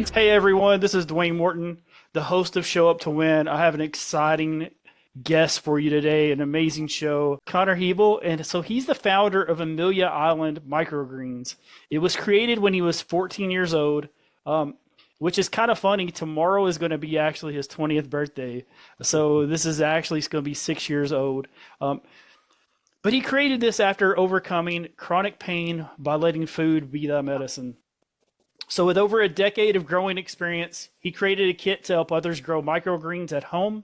Hey everyone, this is Dwayne Morton, the host of Show Up to Win. I have an exciting guest for you today, an amazing show, Connor Hebel. And so he's the founder of Amelia Island Microgreens. It was created when he was 14 years old, which is kind of funny. Tomorrow is going to be actually his 20th birthday. So this is actually going to be 6 years old. But he created this after overcoming chronic pain by letting food be the medicine. So, with over a decade of growing experience, he created a kit to help others grow microgreens at home.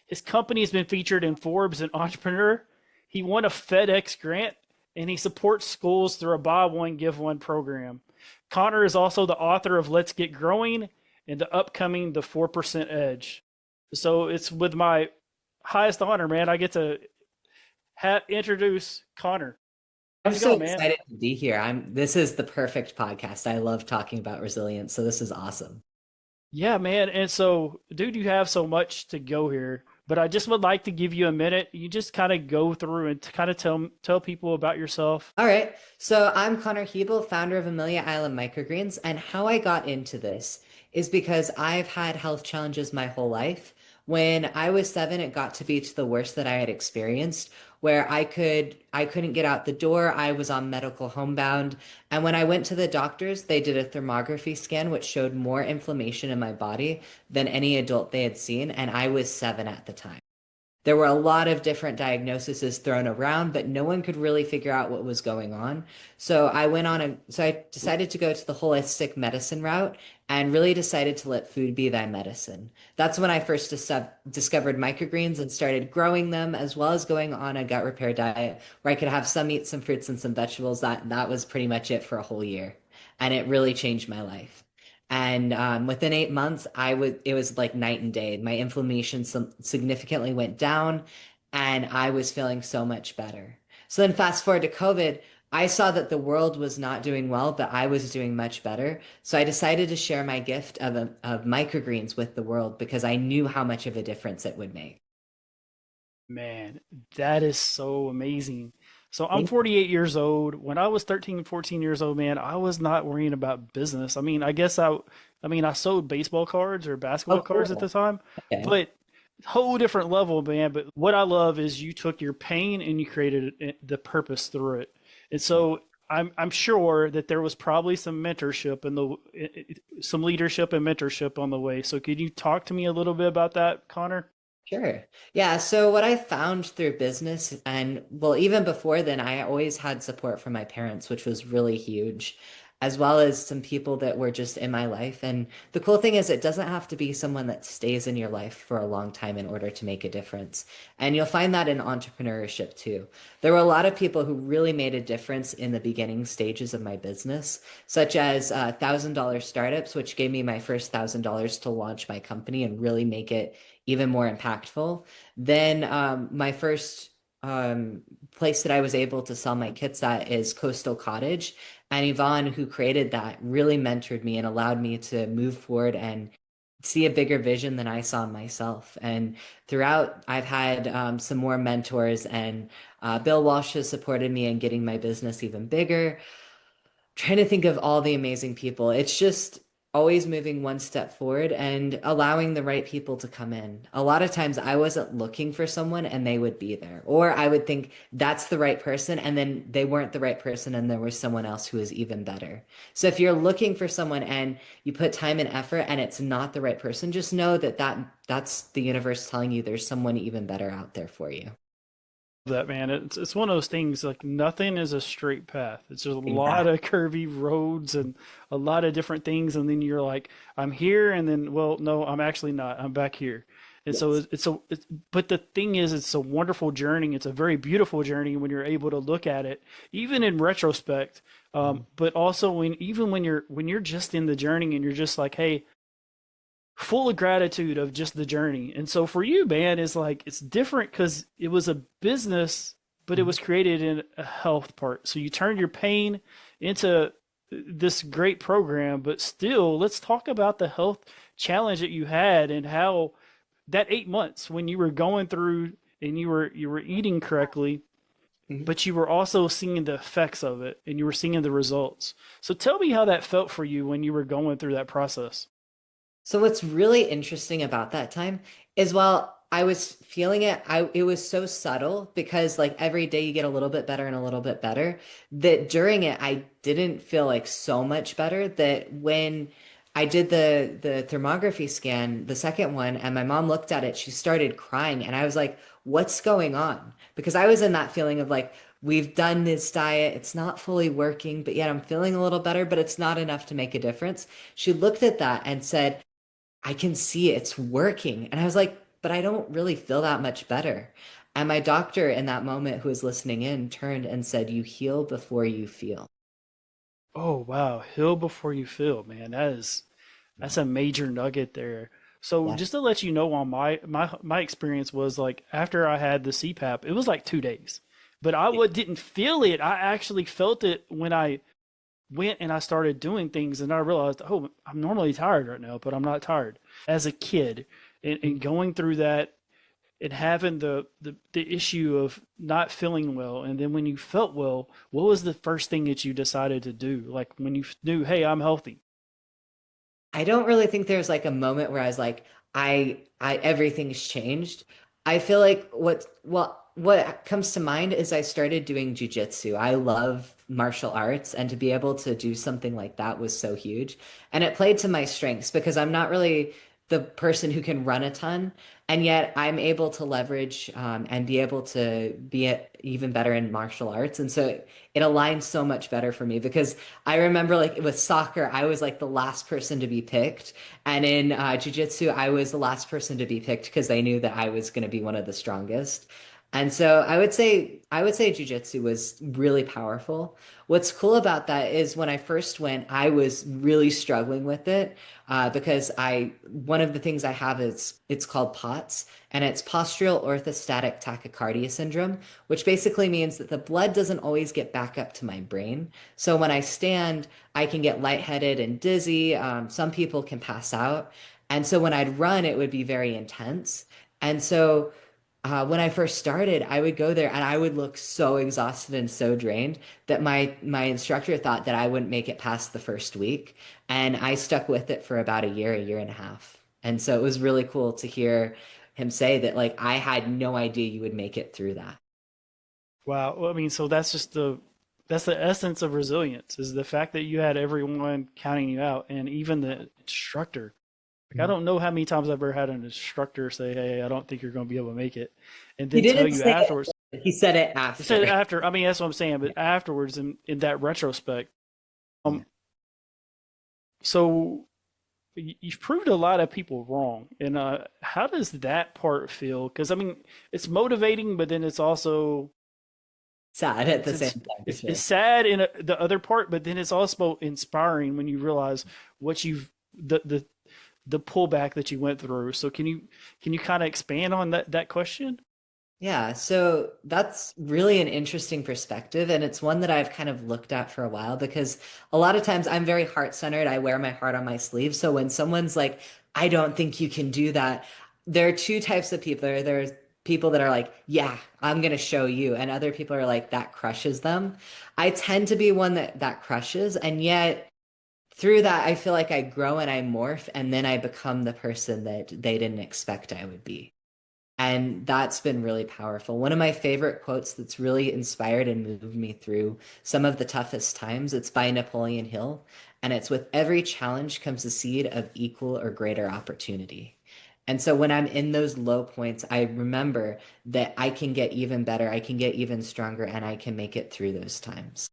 His company has been featured in Forbes and Entrepreneur. He won a FedEx grant, and he supports schools through a Buy One, Give One program. Connor is also the author of Let's Get Growing and the upcoming The 4% Edge. So, it's with my highest honor, man. I get to introduce Connor. I'm How's it so going, man? excited to be here. This is the perfect podcast. I love talking about resilience, so this is awesome. Yeah, man. And so, dude, you have so much to go here, but I just would like to give you a minute. You just kind of go through and kind of tell people about yourself. All right. So I'm Connor Hebel, founder of Amelia Island Microgreens, and how I got into this is because I've had health challenges my whole life. When I was 7, it got to be to the worst that I had experienced, where I couldn't get out the door. I was on medical homebound. And when I went to the doctors, they did a thermography scan, which showed more inflammation in my body than any adult they had seen. And I was 7 at the time. There were a lot of different diagnoses thrown around, but no one could really figure out what was going on. So I decided to go to the holistic medicine route and really decided to let food be thy medicine. That's when I first discovered microgreens and started growing them, as well as going on a gut repair diet where I could have some meat, some fruits, and some vegetables. That was pretty much it for a whole year. And it really changed my life. And within 8 months, it was like night and day. My inflammation significantly went down, and I was feeling so much better. So then, fast forward to COVID, I saw that the world was not doing well, but I was doing much better. So I decided to share my gift of microgreens with the world because I knew how much of a difference it would make. Man, that is so amazing. So I'm Thank 48 years old. When I was 13, 14 years old, man, I was not worrying about business. I mean, I sold baseball cards or Oh, basketball cards at the cool. time, Okay. but whole different level, man. But what I love is you took your pain and you created the purpose through it. And Yeah. so I'm sure that there was probably some mentorship and some leadership and mentorship on the way. So could you talk to me a little bit about that, Connor? Sure. Yeah. So what I found through business and well, even before then, I always had support from my parents, which was really huge, as well as some people that were just in my life. And the cool thing is it doesn't have to be someone that stays in your life for a long time in order to make a difference. And you'll find that in entrepreneurship too. There were a lot of people who really made a difference in the beginning stages of my business, such as $1,000 startups, which gave me my first $1,000 to launch my company and really make it even more impactful. Then my first place that I was able to sell my kits at is Coastal Cottage. And Yvonne, who created that, really mentored me and allowed me to move forward and see a bigger vision than I saw myself. And throughout, I've had some more mentors, and Bill Walsh has supported me in getting my business even bigger. Trying to think of all the amazing people. It's just always moving one step forward and allowing the right people to come in. A lot of times I wasn't looking for someone and they would be there. Or I would think that's the right person and then they weren't the right person and there was someone else who was even better. So if you're looking for someone and you put time and effort and it's not the right person, just know that's the universe telling you there's someone even better out there for you. That, man. It's one of those things, like nothing is a straight path. It's just a lot Exactly. of curvy roads and a lot of different things, and then you're like, I'm here, and then, well, no, I'm actually not. I'm back here. And so Yes. but the thing is, it's a wonderful journey. It's a very beautiful journey when you're able to look at it, even in retrospect. But also even when you're just in the journey and you're just like, hey, full of gratitude of just the journey. And so for you, man, is like it's different because it was a business, but it Mhm. was created in a health part. So you turned your pain into this great program, but still, let's talk about the health challenge that you had and how that 8 months when you were going through and you were eating correctly, Mhm. but you were also seeing the effects of it and you were seeing the results. So tell me how that felt for you when you were going through that process. So what's really interesting about that time is while I was feeling it, it was so subtle because like every day you get a little bit better and a little bit better that during it I didn't feel like so much better that when I did the thermography scan, the second one, and my mom looked at it, she started crying and I was like, "What's going on?" Because I was in that feeling of like we've done this diet, it's not fully working, but yet I'm feeling a little better, but it's not enough to make a difference. She looked at that and said, I can see it's working. And I was like, but I don't really feel that much better. And my doctor in that moment who was listening in turned and said, you heal before you feel. Oh wow, heal before you feel, man. That's a major nugget there. So Yeah. just to let you know, on my experience was like after I had the CPAP, it was like 2 days, but didn't feel it. I actually felt it when I went and I started doing things, and I realized, oh, I'm normally tired right now, but I'm not tired. As a kid, and going through that and having the issue of not feeling well, and then when you felt well, what was the first thing that you decided to do? Like when you knew, hey, I'm healthy. I don't really think there's like a moment where I was like, everything's changed. I feel like what comes to mind is I started doing jujitsu. I love martial arts, and to be able to do something like that was so huge. And it played to my strengths because I'm not really the person who can run a ton, and yet I'm able to leverage and be able to even better in martial arts. And so it aligns so much better for me because I remember like with soccer, I was like the last person to be picked. And in jiu-jitsu, I was the last person to be picked because they knew that I was going to be one of the strongest. And so I would say jiu-jitsu was really powerful. What's cool about that is when I first went, I was really struggling with it because I one of the things I have is it's called POTS, and it's postural orthostatic tachycardia syndrome, which basically means that the blood doesn't always get back up to my brain. So when I stand, I can get lightheaded and dizzy. Some people can pass out. And so when I'd run, it would be very intense. And so when I first started, I would go there and I would look so exhausted and so drained that my instructor thought that I wouldn't make it past the first week. And I stuck with it for about a year and a half. And so it was really cool to hear him say that like I had no idea you would make it through that. Wow. Well, I mean, so that's the essence of resilience, is the fact that you had everyone counting you out, and even the instructor. Like I don't know how many times I've ever had an instructor say, "Hey, I don't think you're going to be able to make it," and He then tell didn't you say afterwards. it. He said it It said after. after. I mean, that's what I'm saying, but afterwards, in that retrospect, Yeah. um, so you've proved a lot of people wrong, and how does that part feel? Because I mean, it's motivating, but then it's also Sad at the it's same it's time for it's sure. sad in the other part, but then it's also inspiring when you realize what you've the pullback that you went through. So can you kind of expand on that question? Yeah, so that's really an interesting perspective, and it's one that I've kind of looked at for a while because a lot of times I'm very heart-centered. I wear my heart on my sleeve. So when someone's like, I don't think you can do that, there are two types of people. There's people that are like, yeah, I'm gonna show you, and other people are like, that crushes them. I tend to be one that crushes, and yet through that, I feel like I grow and I morph, and then I become the person that they didn't expect I would be. And that's been really powerful. One of my favorite quotes that's really inspired and moved me through some of the toughest times, it's by Napoleon Hill. And it's with every challenge comes a seed of equal or greater opportunity. And so when I'm in those low points, I remember that I can get even better, I can get even stronger, and I can make it through those times.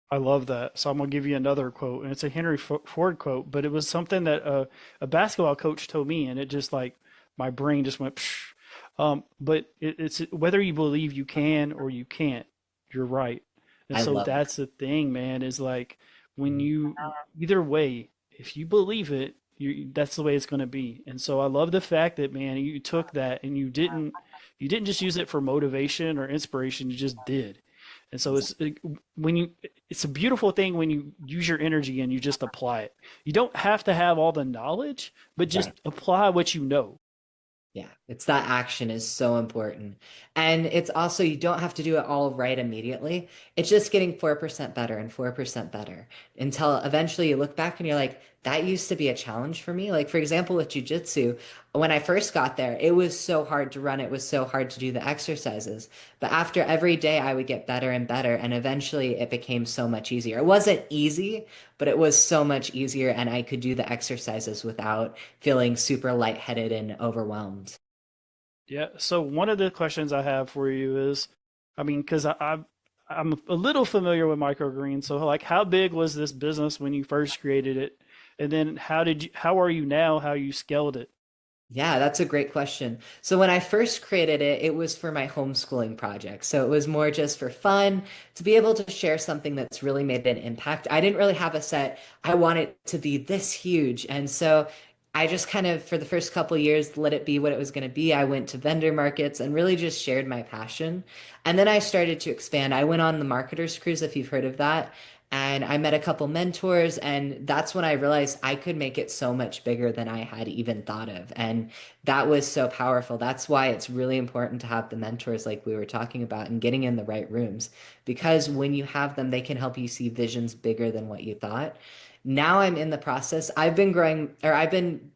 I love that. So I'm gonna give you another quote, and it's a Henry Ford quote, but it was something that a basketball coach told me, and it just like my brain just went. Psh. But it's whether you believe you can or you can't, you're right. And I so love that's the thing, man. Is like when that. you either way, if you believe it, that's the way it's gonna be. And so I love the fact that, man, you took that and you didn't just use it for motivation or inspiration. You just did. And so when you it's a beautiful thing when you use your energy and you just apply it. You don't have to have all the knowledge, but just Right. apply what you know. Yeah, it's that action is so important. And it's also, you don't have to do it all right immediately. It's just getting 4% better and 4% better until eventually you look back and you're like, that used to be a challenge for me. Like, for example, with jujitsu, when I first got there, it was so hard to run. It was so hard to do the exercises. But after every day, I would get better and better. And eventually it became so much easier. It wasn't easy, but it was so much easier. And I could do the exercises without feeling super lightheaded and overwhelmed. Yeah. So one of the questions I have for you is, I mean, because I'm a little familiar with microgreens. So like, how big was this business when you first created it, and then how are you now? How you scaled it? Yeah, that's a great question. So when I first created it, it was for my homeschooling project. So it was more just for fun, to be able to share something that's really made an impact. I didn't really have a set. I want it to be this huge. And so I just kind of, for the first couple years, let it be what it was going to be. I went to vendor markets and really just shared my passion. And then I started to expand. I went on the Marketers Cruise, if you've heard of that. And I met a couple mentors, and that's when I realized I could make it so much bigger than I had even thought of. And that was so powerful. That's why it's really important to have the mentors, like we were talking about, and getting in the right rooms. Because when you have them, they can help you see visions bigger than what you thought. Now I'm in the process. I've been creating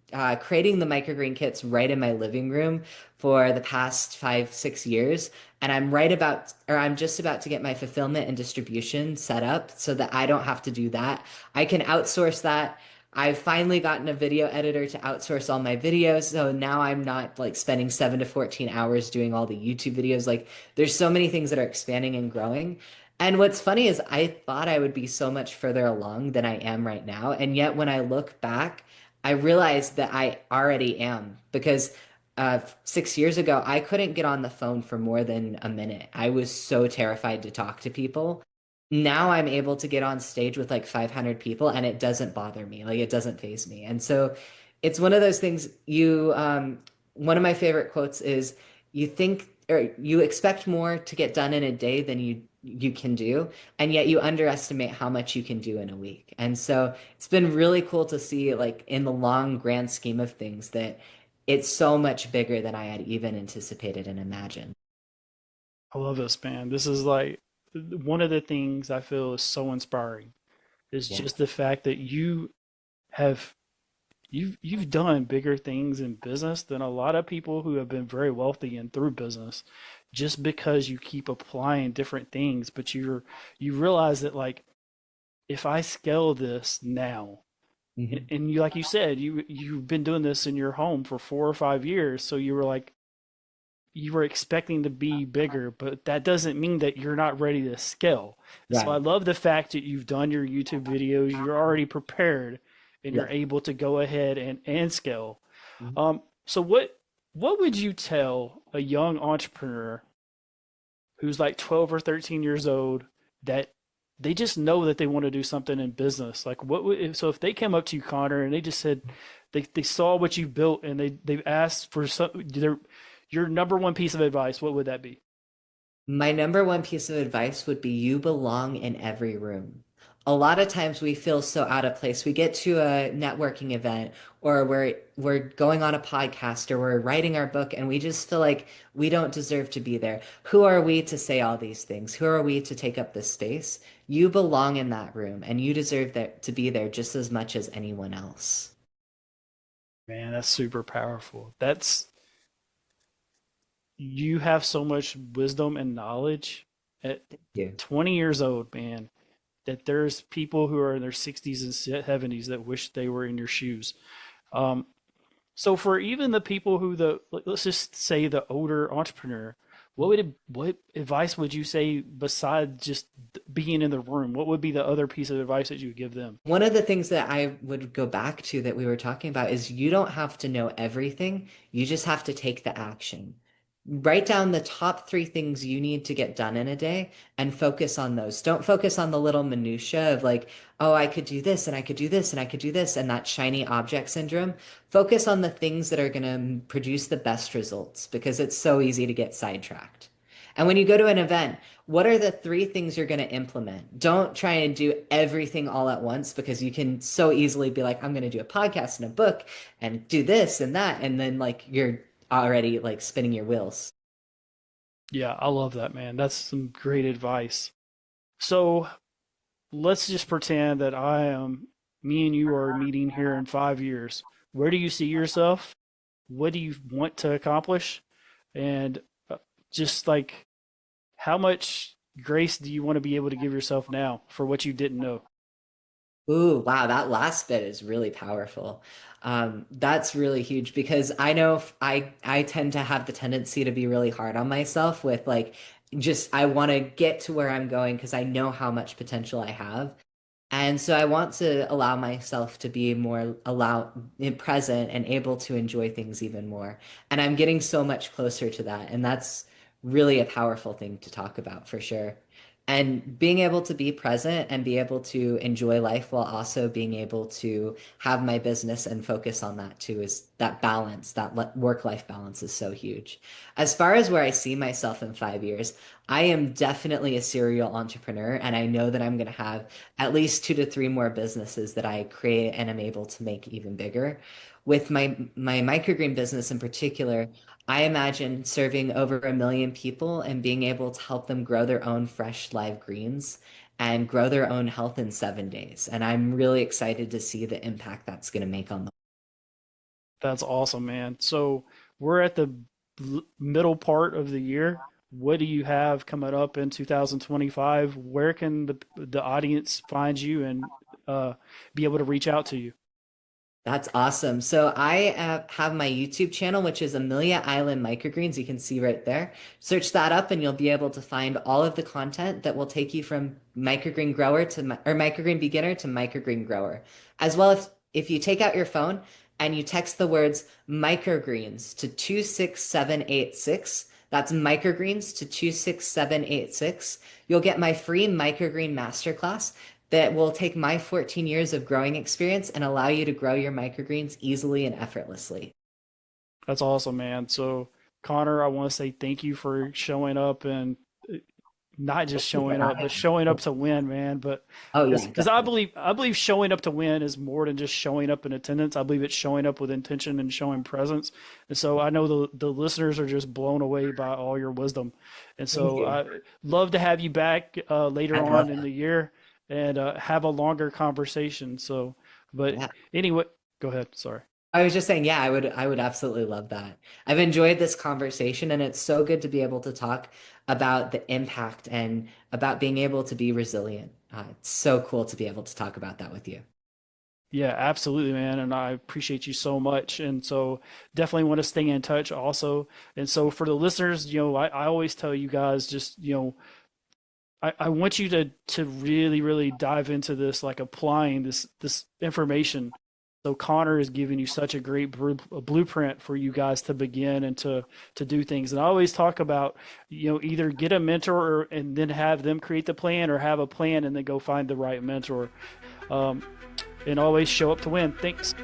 the microgreen kits right in my living room for the past 5, 6 years. And I'm just about to get my fulfillment and distribution set up so that I don't have to do that. I can outsource that. I've finally gotten a video editor to outsource all my videos. So now I'm not like spending 7 to 14 hours doing all the YouTube videos. Like there's so many things that are expanding and growing. And what's funny is I thought I would be so much further along than I am right now. And yet when I look back, I realized that I already am because 6 years ago, I couldn't get on the phone for more than a minute. I was so terrified to talk to people. Now I'm able to get on stage with like 500 people and it doesn't bother me. Like it doesn't faze me. And so it's one of those things one of my favorite quotes is you think or you expect more to get done in a day than you can do, and yet you underestimate how much you can do in a week. And so it's been really cool to see like in the long grand scheme of things that it's so much bigger than I had even anticipated and imagined. I love this, man. This is like one of the things I feel is so inspiring is Yeah. just the fact that have you've done bigger things in business than a lot of people who have been very wealthy and through business just because you keep applying different things, but you realize that like if I scale this now, Hmm. and you like you said, you've been doing this in your home for 4 or 5 years, so you were like you were expecting to be bigger, but that doesn't mean that you're not ready to scale. So I Right. love the fact that you've done your YouTube videos, you're already prepared and you're Yeah. able to go ahead and scale. Mhm. So what would you tell a young entrepreneur who's like 12 or 13 years old that they just know that they want to do something in business? Like so if they came up to you, Connor, and they just said they saw what you built and they've asked for your number one piece of advice, what would that be? My number one piece of advice would be you belong in every room. A lot of times we feel so out of place. We get to a networking event or we're going on a podcast or we're writing our book and we just feel like we don't deserve to be there. Who are we to say all these things? Who are we to take up this space? You belong in that room and you deserve that to be there just as much as anyone else. Man, that's super powerful. That's you have so much wisdom and knowledge at Yeah. 20 years old, man, that there's people who are in their 60s and 70s that wish they were in your shoes. Um, So for even the people who let's just say the older entrepreneur, what advice would you say besides just being in the room? What would be the other piece of advice that you would give them? One of the things that I would go back to that we were talking about is you don't have to know everything. You just have to take the action. Write down the top three things you need to get done in a day and focus on those. Don't focus on the little minutia of like, oh, I could do this and I could do this and I could do this and that shiny object syndrome. Focus on the things that are going to produce the best results because it's so easy to get sidetracked. And when you go to an event, what are the three things you're going to implement? Don't try and do everything all at once because you can so easily be like, I'm going to do a podcast and a book and do this and that. And then like you're already like spinning your wheels. Yeah, I love that, man. That's some great advice. So let's just pretend that I am me and you are meeting here in 5 years. Where do you see yourself? What do you want to accomplish? And just like, how much grace do you want to be able to give yourself now for what you didn't know? Ooh, wow, that last bit is really powerful. That's really huge because I know I tend to have the tendency to be really hard on myself with like just I want to get to where I'm going because I know how much potential I have. And so I want to allow myself to be more present and able to enjoy things even more. And I'm getting so much closer to that. And that's really a powerful thing to talk about for sure. And being able to be present and be able to enjoy life while also being able to have my business and focus on that too is that balance, that work-life balance is so huge. As far as where I see myself in 5 years, I am definitely a serial entrepreneur, and I know that I'm going to have at least 2 to 3 more businesses that I create and am able to make even bigger. With my microgreen business in particular, I imagine serving over 1 million people and being able to help them grow their own fresh live greens and grow their own health in 7 days. And I'm really excited to see the impact that's going to make on the. That's awesome, man. So we're at the middle part of the year. What do you have coming up in 2025? Where can the audience find you and be able to reach out to you? That's awesome. So I have my YouTube channel, which is Amelia Island Microgreens. You can see right there. Search that up, and you'll be able to find all of the content that will take you from microgreen grower to or microgreen beginner to microgreen grower. As well, if you take out your phone and you text the words microgreens to 26786, that's microgreens to 26786, you'll get my free microgreen masterclass that will take my 14 years of growing experience and allow you to grow your microgreens easily and effortlessly. That's awesome, man. So, Connor, I want to say thank you for showing up and not just Thank you for showing up, but having showing up me. to win, man. But Oh yeah, because I definitely. believe I believe showing up to win is more than just showing up in attendance. I believe it's showing up with intention and showing presence. And so I know the listeners are just blown away by all your wisdom. And Thank so you. I love to have you back later I'd love on in that. the year and have a longer conversation. So, but Yeah. anyway, go ahead. Sorry. I was just saying, yeah, I would absolutely love that. I've enjoyed this conversation, and it's so good to be able to talk about the impact and about being able to be resilient. It's so cool to be able to talk about that with you. Yeah, absolutely, man. And I appreciate you so much. And so definitely want to stay in touch also. And so for the listeners, I always tell you guys just, I want you to really, really dive into this, like applying this information. So Connor is giving you such a great blueprint for you guys to begin and to do things. And I always talk about, either get a mentor and then have them create the plan, or have a plan and then go find the right mentor. Um, and always show up to win. Thanks.